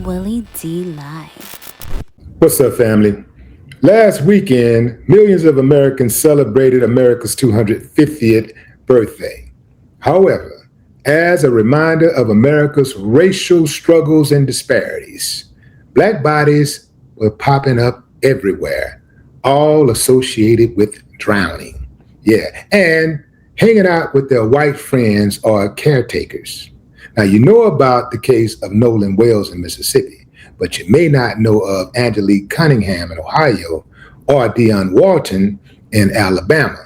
Willie D live. What's up, family? Last weekend, millions of Americans celebrated America's 250th birthday. However, as a reminder of America's racial struggles and disparities, Black bodies were popping up everywhere, all associated with drowning. Yeah, and hanging out with their white friends or caretakers. Now, you know about the case of Nolan Wells in Mississippi, but you may not know of Angelique Cunningham in Ohio or Deion Walton in Alabama.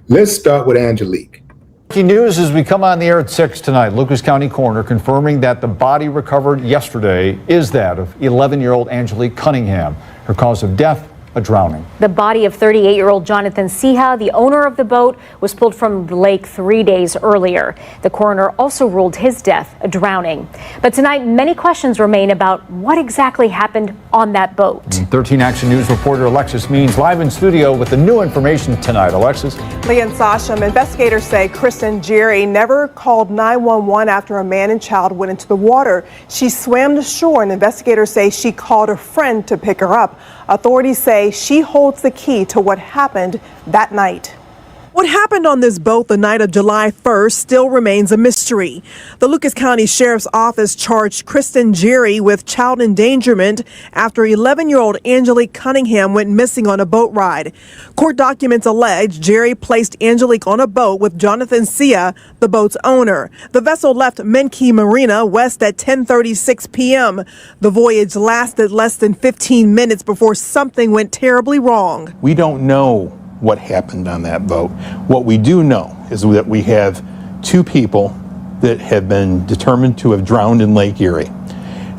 Let's start with Angelique. Breaking news as we come on the air at 6 tonight. Lucas County coroner confirming that the body recovered yesterday is that of 11-year-old Angelique Cunningham. Her cause of death, a drowning. The body of 38-year-old Jonathan Siha, the owner of the boat, was pulled from the lake 3 days earlier. The coroner also ruled his death a drowning. But tonight, many questions remain about what exactly happened on that boat. 13 Action News reporter Alexis Means live in studio with the new information tonight. Alexis. Lee and Sasham, investigators say Kristen Gerrie never called 911 after a man and child went into the water. She swam to shore, and investigators say she called a friend to pick her up. Authorities say she holds the key to what happened that night. What happened on this boat the night of July 1st still remains a mystery. The Lucas County Sheriff's Office charged Kristen Gerrie with child endangerment after 11-year-old Angelique Cunningham went missing on a boat ride. Court documents allege Gerrie placed Angelique on a boat with Jonathan Siha, the boat's owner. The vessel left Murky Marina west at 10:36 p.m. The voyage lasted less than 15 minutes before something went terribly wrong. We don't know what happened on that boat. What we do know is that we have two people that have been determined to have drowned in Lake Erie.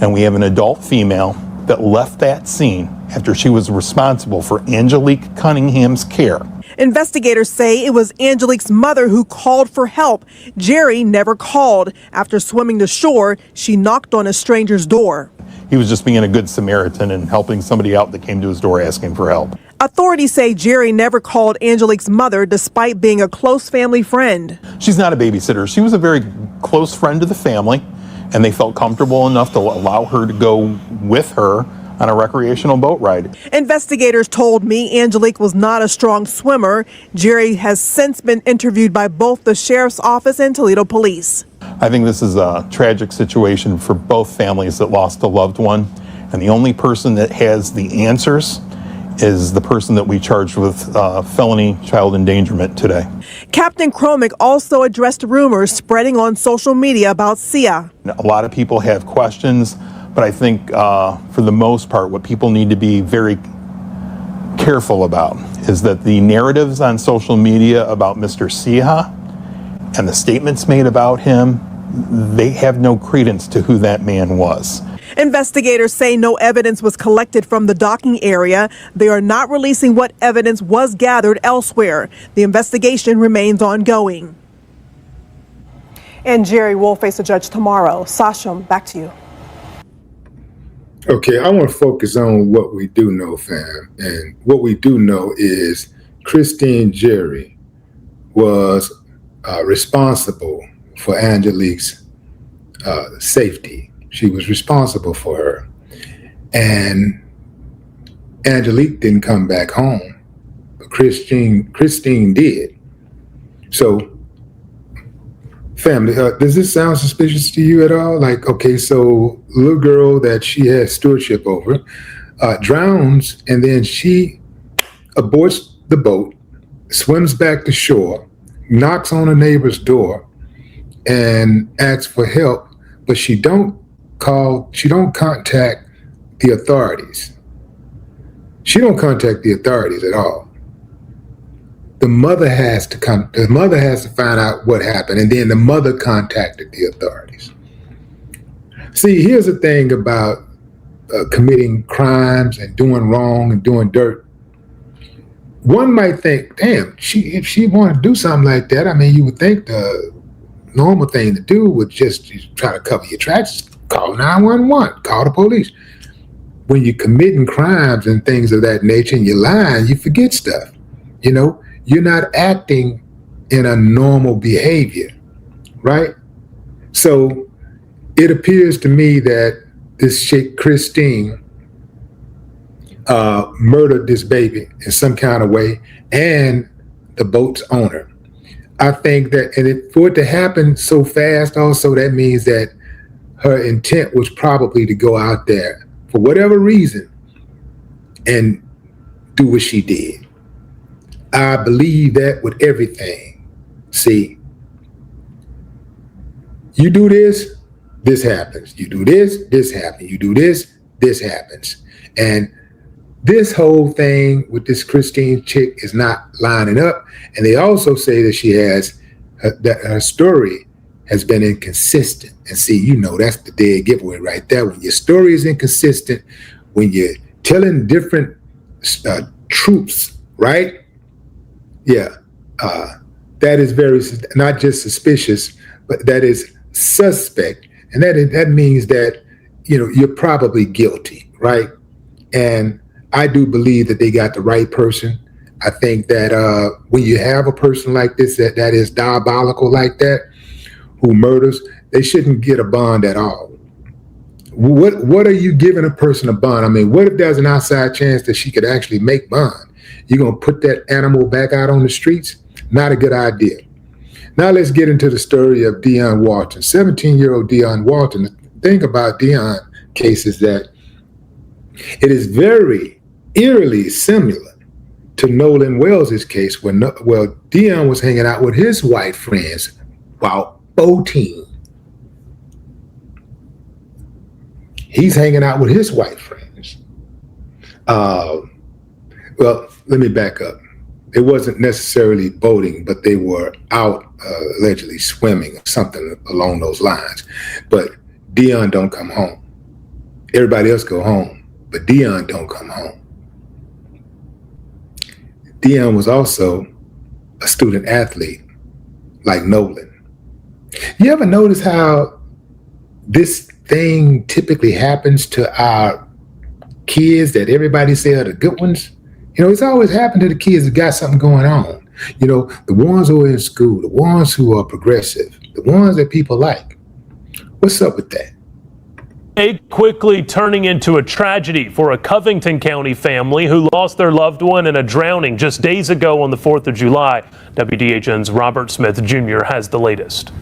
And we have an adult female that left that scene after she was responsible for Angelique Cunningham's care. Investigators say it was Angelique's mother who called for help. Gerrie never called. After swimming to shore, she knocked on a stranger's door. He was just being a good Samaritan and helping somebody out that came to his door asking for help. Authorities say Gerrie never called Angelique's mother despite being a close family friend. She's not a babysitter. She was a very close friend to the family, and they felt comfortable enough to allow her to go with her on a recreational boat ride. Investigators told me Angelique was not a strong swimmer. Gerrie has since been interviewed by both the Sheriff's Office and Toledo Police. I think this is a tragic situation for both families that lost a loved one, and the only person that has the answers is the person that we charged with felony child endangerment today. Captain Cromick also addressed rumors spreading on social media about Siha. A lot of people have questions, but I think for the most part, what people need to be very careful about is that the narratives on social media about Mr. Siha and the statements made about him, they have no credence to who that man was. Investigators say no evidence was collected from the docking area. They are not releasing what evidence was gathered elsewhere. The investigation remains ongoing. And Gerrie will face a judge tomorrow. Sasham, back to you. Okay, I want to focus on what we do know, fam. And what we do know is Kristen Gerrie was responsible for Angelique's safety. She was responsible for her. And Angelique didn't come back home, but Kristen did. So, family, does this sound suspicious to you at all? Like, okay, so little girl that she had stewardship over drowns, and then she aborts the boat, swims back to shore, knocks on a neighbor's door, and asks for help, but she don't contact the authorities. She don't contact the authorities at all. The mother has to find out what happened, and then the mother contacted the authorities. See, here's the thing about committing crimes and doing wrong and doing dirt. One might think, damn, if she wanted to do something like that, I mean, you would think the normal thing to do would just try to cover your tracks. Call 911, call the police. When you're committing crimes and things of that nature and you're lying, you forget stuff. You know, you're not acting in a normal behavior, right? So it appears to me that this chick, Christine, murdered this baby in some kind of way, and the boat's owner. I think that, and for it to happen so fast also, that means that her intent was probably to go out there for whatever reason and do what she did. I believe that with everything. See, you do this, this happens. You do this, this happens. You do this, this happens. And this whole thing with this Christine chick is not lining up. And they also say that she has, that her story has been inconsistent. And see, you know, that's the dead giveaway right there. When your story is inconsistent, when you're telling different truths, right? Yeah, that is very, not just suspicious, but that is suspect. And that means that, you know, you're probably guilty, right? And I do believe that they got the right person. I think that when you have a person like this that is diabolical like that, who murders, they shouldn't get a bond at all. What are you giving a person a bond? I mean, what if there's an outside chance that she could actually make bond? You're going to put that animal back out on the streets? Not a good idea. Now let's get into the story of Deion Walton, 17-year-old Deion Walton. The thing about Deion case is that it is very eerily similar to Nolan Wells' case, where Deion was hanging out with his white friends while boating. He's hanging out with his white friends. Well, let me back up. It wasn't necessarily boating, but they were out allegedly swimming or something along those lines. But Deion don't come home. Everybody else go home, but Deion don't come home. Deion was also a student athlete like Nolan. You ever notice how this thing typically happens to our kids that everybody say are the good ones? You know, it's always happened to the kids that got something going on. You know, the ones who are in school, the ones who are progressive, the ones that people like. What's up with that? Quickly turning into a tragedy for a Covington County family who lost their loved one in a drowning just days ago on the 4th of July. WDHN's Robert Smith Jr. has the latest.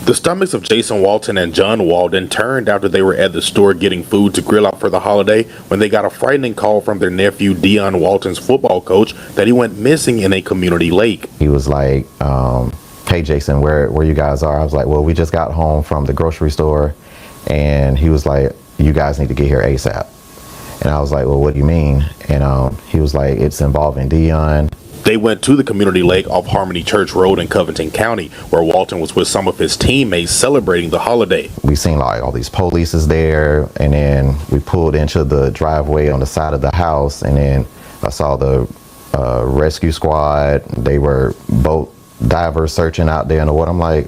The stomachs of Jason Walton and John Walton turned after they were at the store getting food to grill out for the holiday when they got a frightening call from their nephew Deion Walton's football coach that he went missing in a community lake. He was like, hey Jason, where you guys are? I was like, well, we just got home from the grocery store. And he was like, you guys need to get here ASAP. And I was like, well, what do you mean? And he was like, it's involving Deion. They went to the community lake off Harmony Church Road in Covington County, where Walton was with some of his teammates celebrating the holiday. We seen like all these police is there, and then we pulled into the driveway on the side of the house, and then I saw the rescue squad. They were boat divers searching out there in the water. I'm like,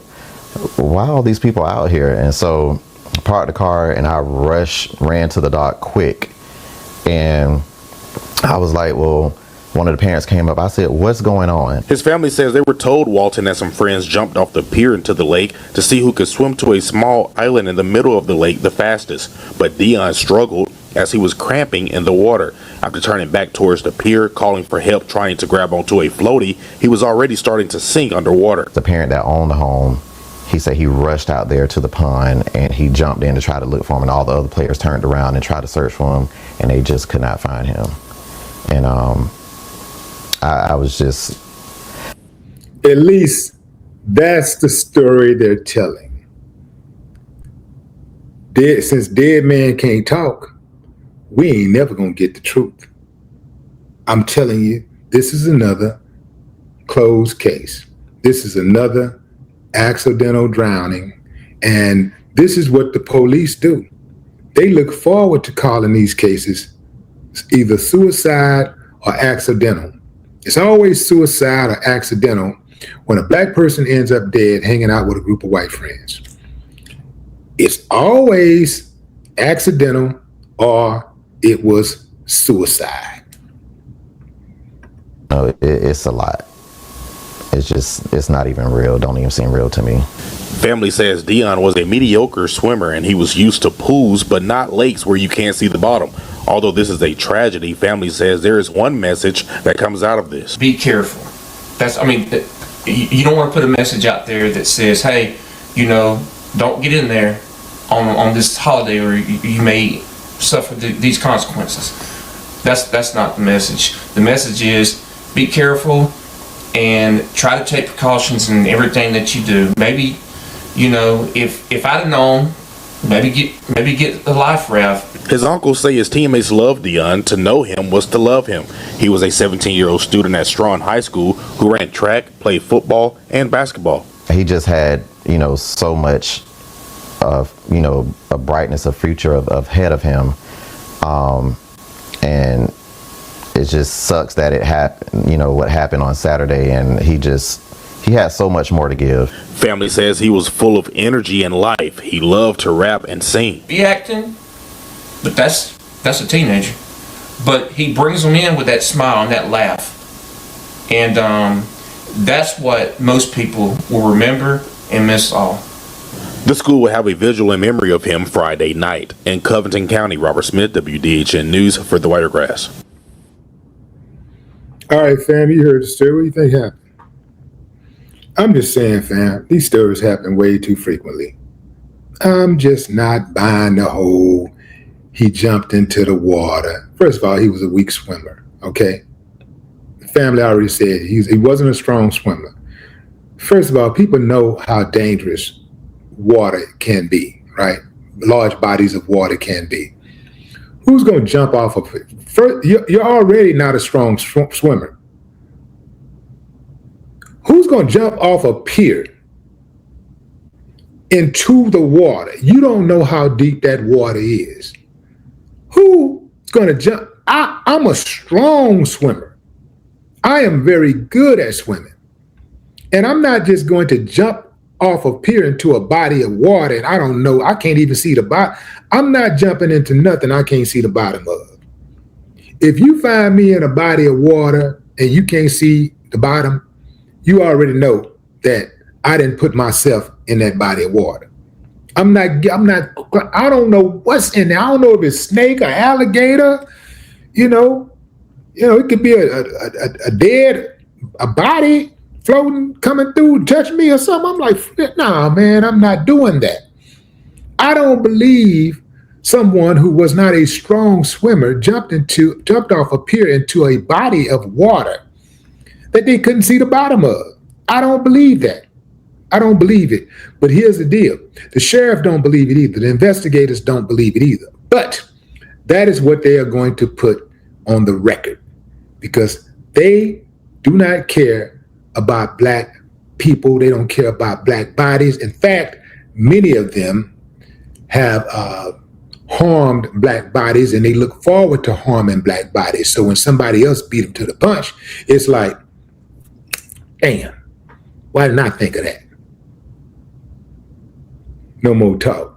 why are all these people out here? And so I parked the car and I ran to the dock quick. And I was like, well, one of the parents came up. I said, what's going on? His family says they were told Walton and some friends jumped off the pier into the lake to see who could swim to a small island in the middle of the lake the fastest. But Deion struggled as he was cramping in the water. After turning back towards the pier, calling for help, trying to grab onto a floaty, he was already starting to sink underwater. The parent that owned the home, he said he rushed out there to the pond and he jumped in to try to look for him, and all the other players turned around and tried to search for him, and they just could not find him. And I was just... At least that's the story they're telling. Since dead man can't talk, we ain't never gonna get the truth. I'm telling you, this is another closed case. This is another accidental drowning, and this is what the police do. They look forward to calling these cases either suicide or accidental. It's always suicide or accidental when a black person ends up dead hanging out with a group of white friends. It's always accidental or it was suicide. No, it's a lot. It's not even real. Don't even seem real to me. Family says Deion was a mediocre swimmer and he was used to pools but not lakes where you can't see the bottom. Although this is a tragedy, family says there is one message that comes out of this. Be careful. You don't want to put a message out there that says, hey, don't get in there on this holiday or you may suffer these consequences. That's not the message. The message is be careful and try to take precautions in everything that you do. Maybe, if I'd have known, maybe get a life raft. His uncles say his teammates loved Deion. To know him was to love him. He was a 17-year-old student at Strawn High School who ran track, played football, and basketball. He just had, so much of, a brightness, a future ahead of him. And it just sucks that it happened, what happened on Saturday, and he had so much more to give. Family says he was full of energy and life. He loved to rap and sing. Be acting, but that's a teenager. But he brings them in with that smile and that laugh. And that's what most people will remember and miss all. The school will have a vigil in memory of him Friday night. In Covington County, Robert Smith, WDHN News for the Wiregrass. All right, fam, you heard the story. What do you think happened? I'm just saying, fam, these stories happen way too frequently. I'm just not buying the whole he jumped into the water. First of all, he was a weak swimmer, okay? The family already said he wasn't a strong swimmer. First of all, people know how dangerous water can be, right? Large bodies of water can be. Who's going to jump off of it? First, you're already not a strong swimmer. Who's going to jump off a pier into the water? You don't know how deep that water is. Who's going to jump? I'm a strong swimmer. I am very good at swimming. And I'm not just going to jump off a pier into a body of water and I don't know, I can't even see the bottom. I'm not jumping into nothing I can't see the bottom of. If you find me in a body of water and you can't see the bottom, you already know that I didn't put myself in that body of water. I don't know what's in there. I don't know if it's snake or alligator, it could be a dead body floating, coming through, touch me or something. I'm like, nah, man, I'm not doing that. I don't believe someone who was not a strong swimmer jumped off a pier into a body of water that they couldn't see the bottom of. I don't believe that. I don't believe it. But here's the deal. The sheriff don't believe it either. The investigators don't believe it either. But that is what they are going to put on the record because they do not care about black people. They don't care about black bodies. In fact, many of them have harmed black bodies and they look forward to harming black bodies. So when somebody else beat them to the punch, it's like, damn, why didn't I think of that? No more talk.